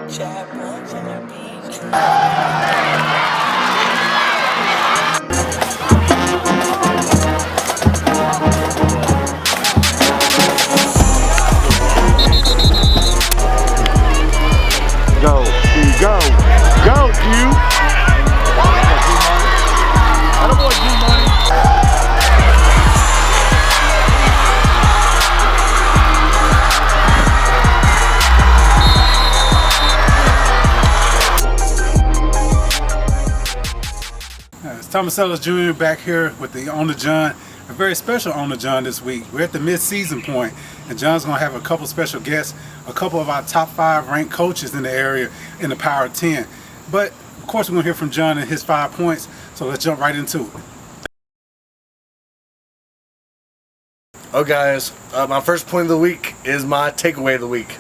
Go, you. Attaboy, G-Money. It's Thomas Ellis Jr. back here with the owner John, a very special owner John this week. We're at the mid-season point, and John's going to have a couple special guests, a couple of our top 5 ranked coaches in the area in the Power 10. But of course, we're going to hear from John and his 5 points, so let's jump right into it. Oh guys, my first point of the week is my takeaway of the week.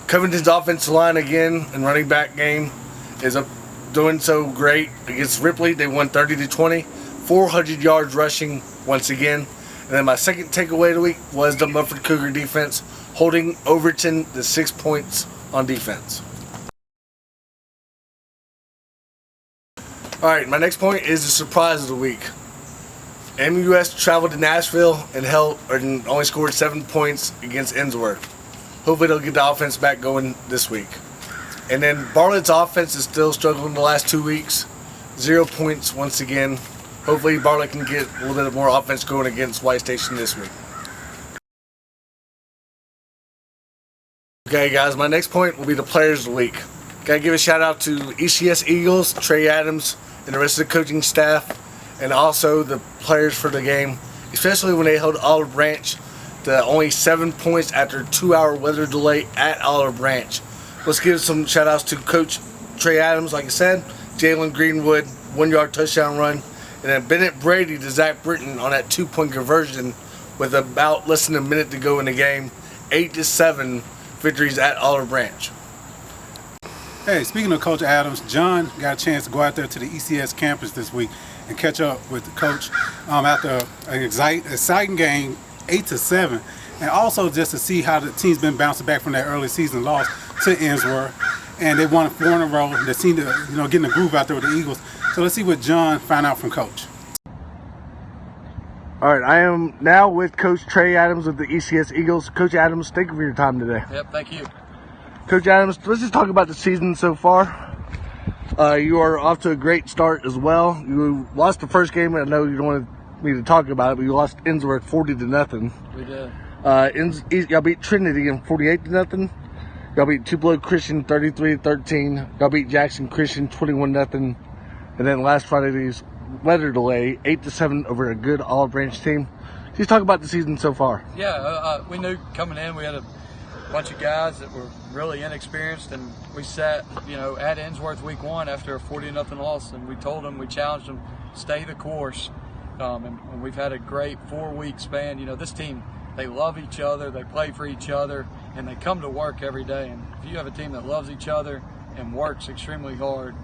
Covington's offensive line again and running back game is doing so great against Ripley. They won 30-20, 400 yards rushing once again. And then my second takeaway of the week was the Mumford Cougar defense holding Overton to 6 points on defense. Alright, my next point is the surprise of the week. MUS traveled to Nashville and only scored 7 points against Innsworth. Hopefully they'll get the offense back going this week. And then Bartlett's offense is still struggling the last 2 weeks. 0 points once again. Hopefully Bartlett can get a little bit more offense going against White Station this week. Okay guys, my next point will be the players of the week. Gotta give a shout out to ECS Eagles, Trey Adams, and the rest of the coaching staff, and also the players for the game, especially when they held Olive Branch to only 7 points after a 2-hour weather delay at Olive Branch. Let's give some shout outs to Coach Trey Adams, like I said, Jalen Greenwood, 1-yard touchdown run, and then Bennett Brady to Zach Britton on that 2-point conversion with about less than a minute to go in the game. 8-7 victories at Olive Branch. Hey, speaking of Coach Adams, John got a chance to go out there to the ECS campus this week and catch up with the coach after an exciting game, 8-7, and also just to see how the team's been bouncing back from that early season loss to Innsworth, and they won 4 in a row. They seem to getting the groove out there with the Eagles. So let's see what John found out from Coach. All right, I am now with Coach Trey Adams of the ECS Eagles. Coach Adams, thank you for your time today. Yep, thank you. Coach Adams, let's just talk about the season so far. You are off to a great start as well. You lost the first game, and I know you don't want me to talk about it, but you lost Innsworth 40-0. We did. Y'all beat Trinity in 48-0. Y'all beat Tupelo Christian 33-13. Y'all beat Jackson Christian 21-0. And then last Friday's weather delay, 8-7 over a good Olive Branch team. Just talk about the season so far. Yeah, we knew coming in we had a bunch of guys that were really inexperienced, and we sat, at Innsworth week 1 after a 40-0 loss, and we told them, we challenged them, stay the course. And we've had a great 4-week span. This team, they love each other, they play for each other, and they come to work every day. And if you have a team that loves each other and works extremely hard,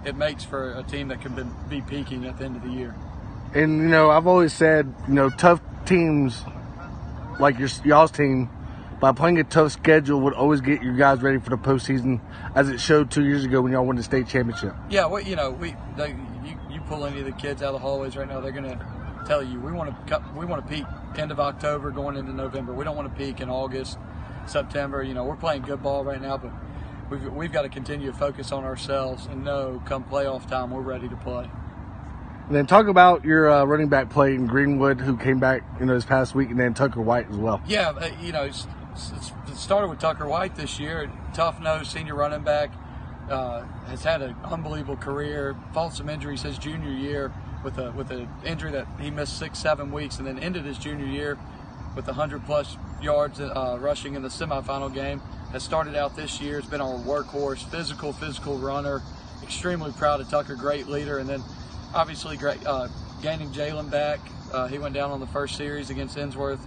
it makes for a team that can be peaking at the end of the year. And, I've always said, tough teams like y'all's team, by playing a tough schedule, would always get you guys ready for the postseason, as it showed 2 years ago when y'all won the state championship. Yeah, you pull any of the kids out of the hallways right now, they're going to tell you we want to peak end of October going into November. We don't want to peak in August, September. We're playing good ball right now, but we've got to continue to focus on ourselves and know come playoff time we're ready to play. And then talk about your running back play in Greenwood, who came back this past week, and then Tucker White as well. Yeah, it started with Tucker White this year. Tough-nosed senior running back, has had an unbelievable career. Fought some injuries his junior year with an injury that he missed 6-7 weeks, and then ended his junior year with 100-plus yards rushing in the semifinal game. Has started out this year. Has been our workhorse, physical runner. Extremely proud of Tucker, great leader, and then obviously great gaining Jalen back. He went down on the first series against Innsworth,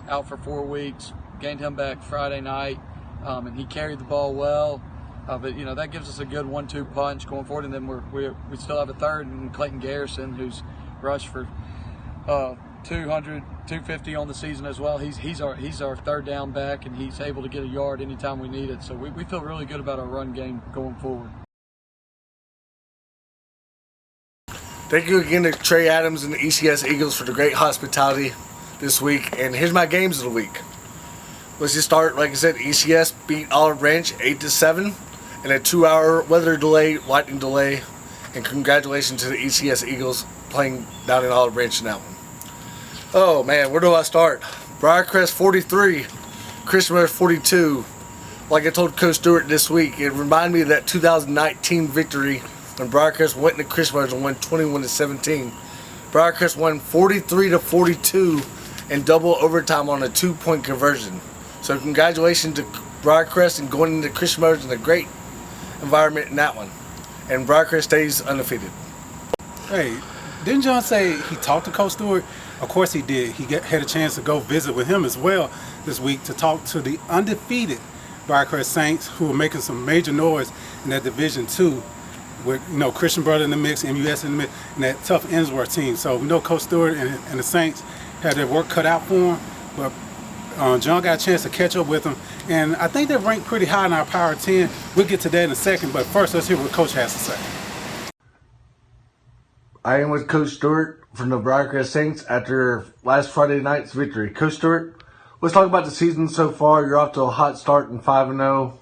out for 4 weeks. Gained him back Friday night, and he carried the ball well. But that gives us a good 1-2 punch going forward. And then we still have a third in Clayton Garrison, who's rushed for 200, 250 on the season as well. He's our third down back, and he's able to get a yard anytime we need it. So we feel really good about our run game going forward. Thank you again to Trey Adams and the ECS Eagles for the great hospitality this week. And here's my games of the week. Let's just start, like I said, ECS beat Olive Branch 8-7 in a 2-hour weather delay, lightning delay. And congratulations to the ECS Eagles playing down in Olive Branch in that one. Oh man, where do I start? Briarcrest 43, Christmas 42. Like I told Coach Stewart this week, it reminded me of that 2019 victory when Briarcrest went into Christmas and won 21-17. Briarcrest won 43-42 in double overtime on a 2-point conversion. So congratulations to Briarcrest and going into Christmas in a great environment in that one. And Briarcrest stays undefeated. Hey, didn't John say he talked to Coach Stewart? Of course he did. He had a chance to go visit with him as well this week to talk to the undefeated Barclays Saints, who are making some major noise in that Division II with, Christian Brother in the mix, MUS in the mix, and that tough Innsworth team. So we know Coach Stewart and the Saints had their work cut out for him, but John got a chance to catch up with them, and I think they're ranked pretty high in our Power 10. We'll get to that in a second, but first let's hear what Coach has to say. I am with Coach Stewart from the Briarcrest Saints after last Friday night's victory. Coach Stewart, let's talk about the season so far. You're off to a hot start in 5-0.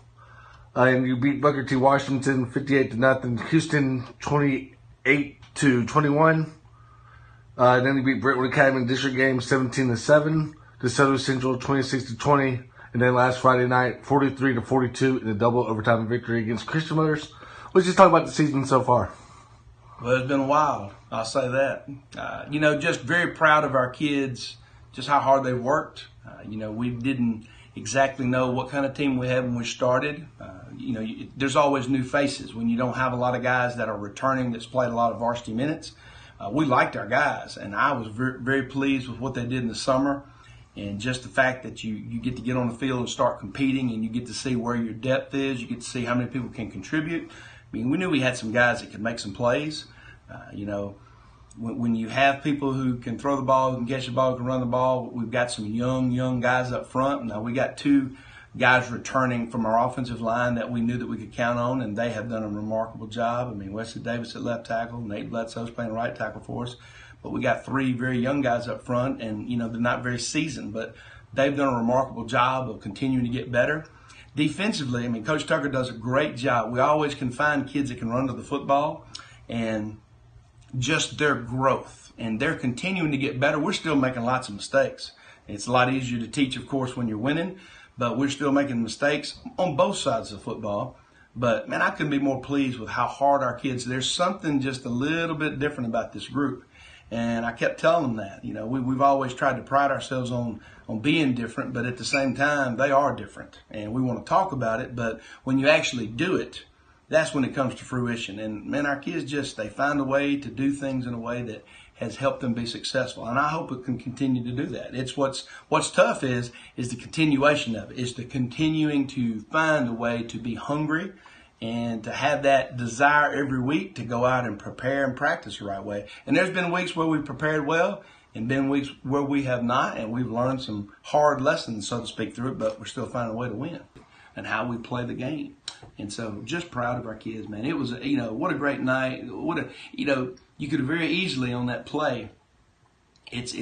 And you beat Booker T. Washington 58-0, Houston 28-21. And then you beat Brentwood Academy District game 17-7, DeSoto Central 26-20, and then last Friday night 43-42 in a double overtime victory against Christian Motors. Let's just talk about the season so far. Well, it's been wild. I'll say that. Just very proud of our kids, just how hard they've worked. We didn't exactly know what kind of team we had when we started. There's always new faces when you don't have a lot of guys that are returning that's played a lot of varsity minutes. We liked our guys, and I was very, very pleased with what they did in the summer. And just the fact that you get to get on the field and start competing, and you get to see where your depth is, you get to see how many people can contribute. I mean, we knew we had some guys that could make some plays. When you have people who can throw the ball, who can catch the ball, who can run the ball, we've got some young guys up front. Now, we got 2 guys returning from our offensive line that we knew that we could count on, and they have done a remarkable job. I mean, Wesley Davis at left tackle, Nate Bledsoe's playing right tackle for us. But we got 3 very young guys up front, and, they're not very seasoned, but they've done a remarkable job of continuing to get better. Defensively, Coach Tucker does a great job. We always can find kids that can run to the football, and just their growth, and they're continuing to get better. We're still making lots of mistakes. It's a lot easier to teach, of course, when you're winning, but we're still making mistakes on both sides of football. But, man, I couldn't be more pleased with how hard our kids. There's something just a little bit different about this group. And I kept telling them that. We've always tried to pride ourselves on being different, but at the same time, they are different. And we want to talk about it, but when you actually do it, that's when it comes to fruition. And, man, our kids they find a way to do things in a way that has helped them be successful. And I hope it can continue to do that. It's what's tough is the continuation of it, is the continuing to find a way to be hungry and to have that desire every week to go out and prepare and practice the right way. And there's been weeks where we prepared well and been weeks where we have not, and we've learned some hard lessons, so to speak, through it, but we're still finding a way to win and how we play the game. And so just proud of our kids, man. It was, what a great night. You could have very easily on that play, it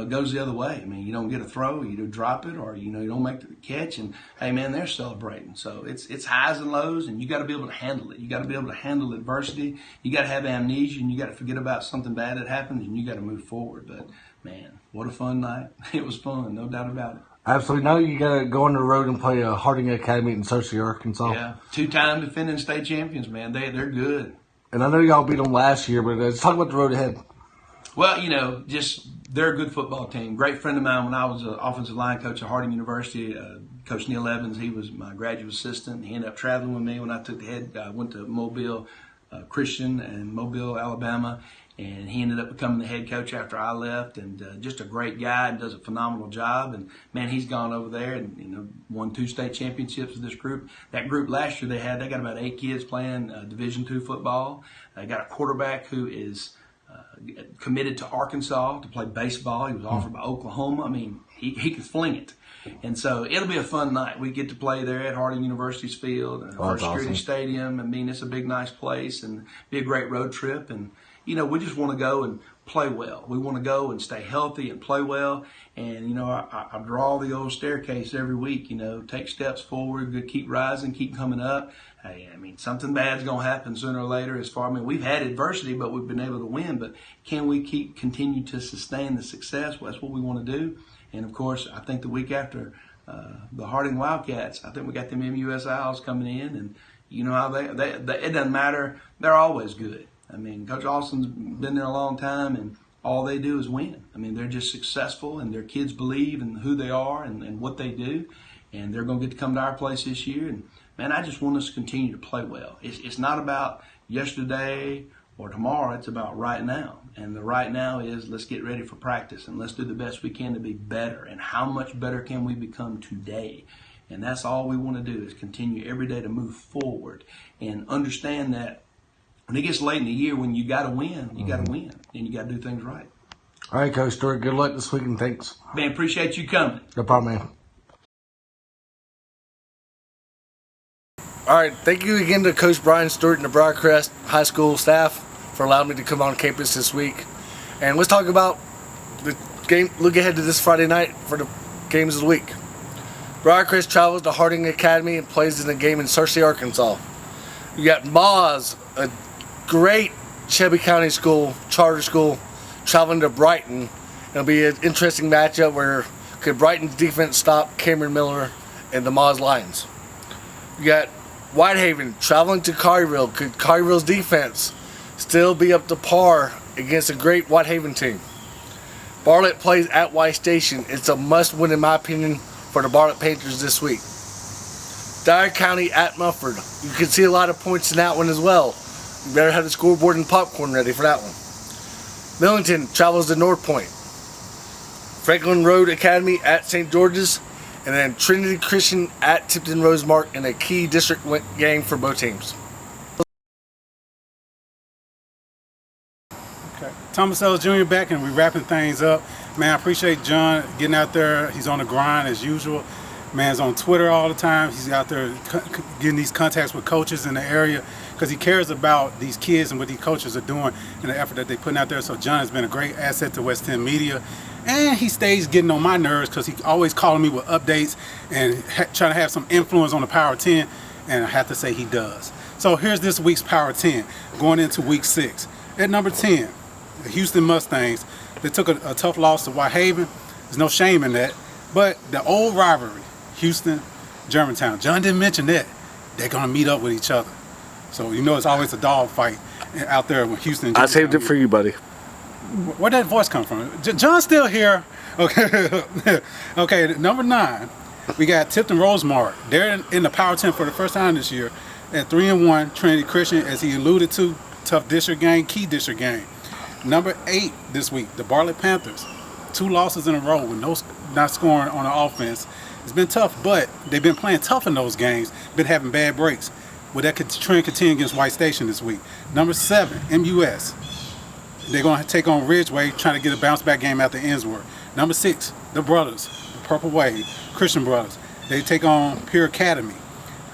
goes the other way. You don't get a throw, you don't drop it, or, you don't make the catch, and, hey, man, they're celebrating. So it's highs and lows, and you got to be able to handle it. You got to be able to handle adversity. You got to have amnesia, and you got to forget about something bad that happened, and you got to move forward. But, man, what a fun night. It was fun, no doubt about it. Absolutely. Now you got to go on the road and play Harding Academy in Searcy, Arkansas. Yeah, 2-time defending state champions, man. They're good. And I know y'all beat them last year, but let's talk about the road ahead. Well, they're a good football team. Great friend of mine when I was an offensive line coach at Harding University, Coach Neil Evans. He was my graduate assistant. He ended up traveling with me when I took the head. I went to Mobile Christian and Mobile, Alabama, and he ended up becoming the head coach after I left. And just a great guy and does a phenomenal job. And, man, he's gone over there and won 2 state championships with this group. That group last year they got about 8 kids playing Division II football. They got a quarterback who is committed to Arkansas to play baseball. He was offered by Oklahoma. I mean, he can fling it. And so it'll be a fun night. We get to play there at Harding University's field and First Security Stadium. I mean, it's a big, nice place and be a great road trip. And, you know, we just want to go and play well. We want to go and stay healthy and play well. And, you know, I draw the old staircase every week, you know, take steps forward, keep rising, keep coming up. Hey, I mean, something bad's going to happen sooner or later I mean, we've had adversity, but we've been able to win. But can we continue to sustain the success? Well, that's what we want to do. And, of course, I think the week after the Harding Wildcats, I think we got them MUS Owls coming in. And you know how they it doesn't matter. They're always good. I mean, Coach Austin's been there a long time, and all they do is win. I mean, they're just successful, and their kids believe in who they are and what they do. And they're going to get to come to our place this year. And, man, I just want us to continue to play well. It's not about yesterday or tomorrow. It's about right now. And the right now is let's get ready for practice and let's do the best we can to be better. And how much better can we become today? And that's all we want to do is continue every day to move forward and understand that when it gets late in the year, when you got to win, you got to win. And you got to do things right. All right, Coach Stewart, good luck this week and thanks. Man, appreciate you coming. No problem, man. All right, thank you again to Coach Brian Stewart and the Briarcrest High School staff for allowing me to come on campus this week. And let's talk about the game. Look ahead to this Friday night for the games of the week. Briarcrest travels to Harding Academy and plays in a game in Searcy, Arkansas. You got Moz, a great Shelby County school, charter school, traveling to Brighton. It'll be an interesting matchup where could Brighton's defense stop Cameron Miller and the Moz Lions. You got Whitehaven traveling to Collierville. Could Collierville's defense still be up to par against a great Whitehaven team? Bartlett plays at White Station. It's a must-win, in my opinion, for the Bartlett Panthers this week. Dyer County at Mumford. You can see a lot of points in that one as well. You better have the scoreboard and popcorn ready for that one. Millington travels to North Point. Franklin Road Academy at St. George's. And then Trinity Christian at Tipton Rosemark in a key district game for both teams. Okay. Thomas Ellis Jr. back, and we're wrapping things up. Man, I appreciate John getting out there. He's on the grind as usual. Man's on Twitter all the time. He's out there getting these contacts with coaches in the area because he cares about these kids and what these coaches are doing and the effort that they're putting out there. So John has been a great asset to West 10 Media. And he stays getting on my nerves because he's always calling me with updates and trying to have some influence on the Power 10. And I have to say he does. So here's this week's Power 10 going into week 6. At number 10, the Houston Mustangs. They took a tough loss to Whitehaven. There's no shame in that. But the old rivalry, Houston, Germantown. John didn't mention that. They're going to meet up with each other. So you know it's always a dog fight out there with Houston. I saved it for you, buddy. Where'd that voice come from? John's still here. Okay. Okay, number 9, we got Tipton Rosemark. They're in the Power 10 for the first time this year at 3-1. Trinity Christian, as he alluded to, tough district game, key district game. Number 8 this week, the Bartlett Panthers. 2 losses in a row with not scoring on the offense. It's been tough, but they've been playing tough in those games, been having bad breaks. Will that trend continue against White Station this week? Number 7, MUS. They're going to take on Ridgeway, trying to get a bounce-back game after Ensworth. Number 6, the Brothers, the Purple Wave, Christian Brothers. They take on Pure Academy.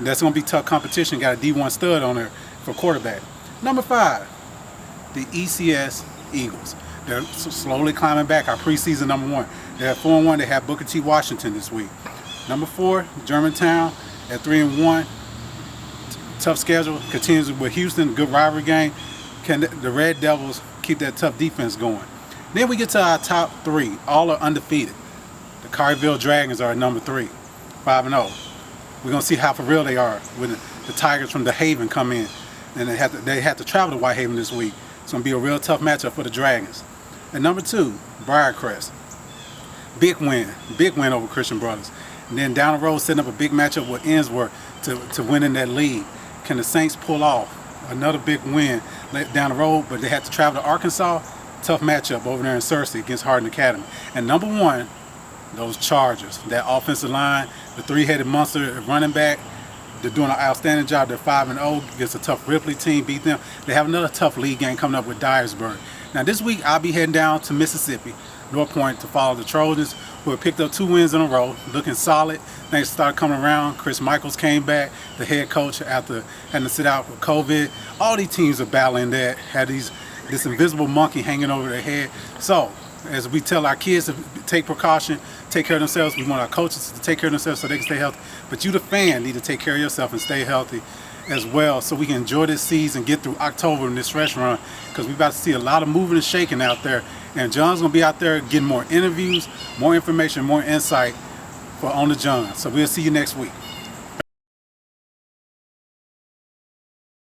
That's going to be tough competition. Got a D1 stud on there for quarterback. Number 5, the ECS Eagles. They're slowly climbing back. Our preseason number 1. They're at 4-1. They have Booker T. Washington this week. Number 4, Germantown at 3-1. Tough schedule. Continues with Houston. Good rivalry game. Can the Red Devils keep that tough defense going? Then we get to our top 3. All are undefeated. The Collierville Dragons are at number 3, 5-0. We're going to see how for real they are when the Tigers from the Haven come in. And they have to travel to Whitehaven this week. It's going to be a real tough matchup for the Dragons. At number 2, Briarcrest. Big win over Christian Brothers. And then down the road, setting up a big matchup with Ensworth to win in that league. Can the Saints pull off another big win down the road? But they have to travel to Arkansas. Tough matchup over there in Searcy against Harding Academy. And number 1, those Chargers. That offensive line, the 3-headed monster running back. They're doing an outstanding job. They're 5-0 against a tough Ripley team, beat them. They have another tough league game coming up with Dyersburg. Now this week I'll be heading down to Mississippi, North Point, to follow the Trojans, who have picked up 2 wins in a row, looking solid. Things started coming around. Chris Michaels came back, the head coach, after having to sit out with COVID. All these teams are battling that, had this invisible monkey hanging over their head. So as we tell our kids to take precaution, take care of themselves, we want our coaches to take care of themselves so they can stay healthy. But you, the fan, need to take care of yourself and stay healthy as well, so we can enjoy this season, get through October in this stretch run, because we're about to see a lot of moving and shaking out there. And John's going to be out there getting more interviews, more information, more insight on the John. So we'll see you next week.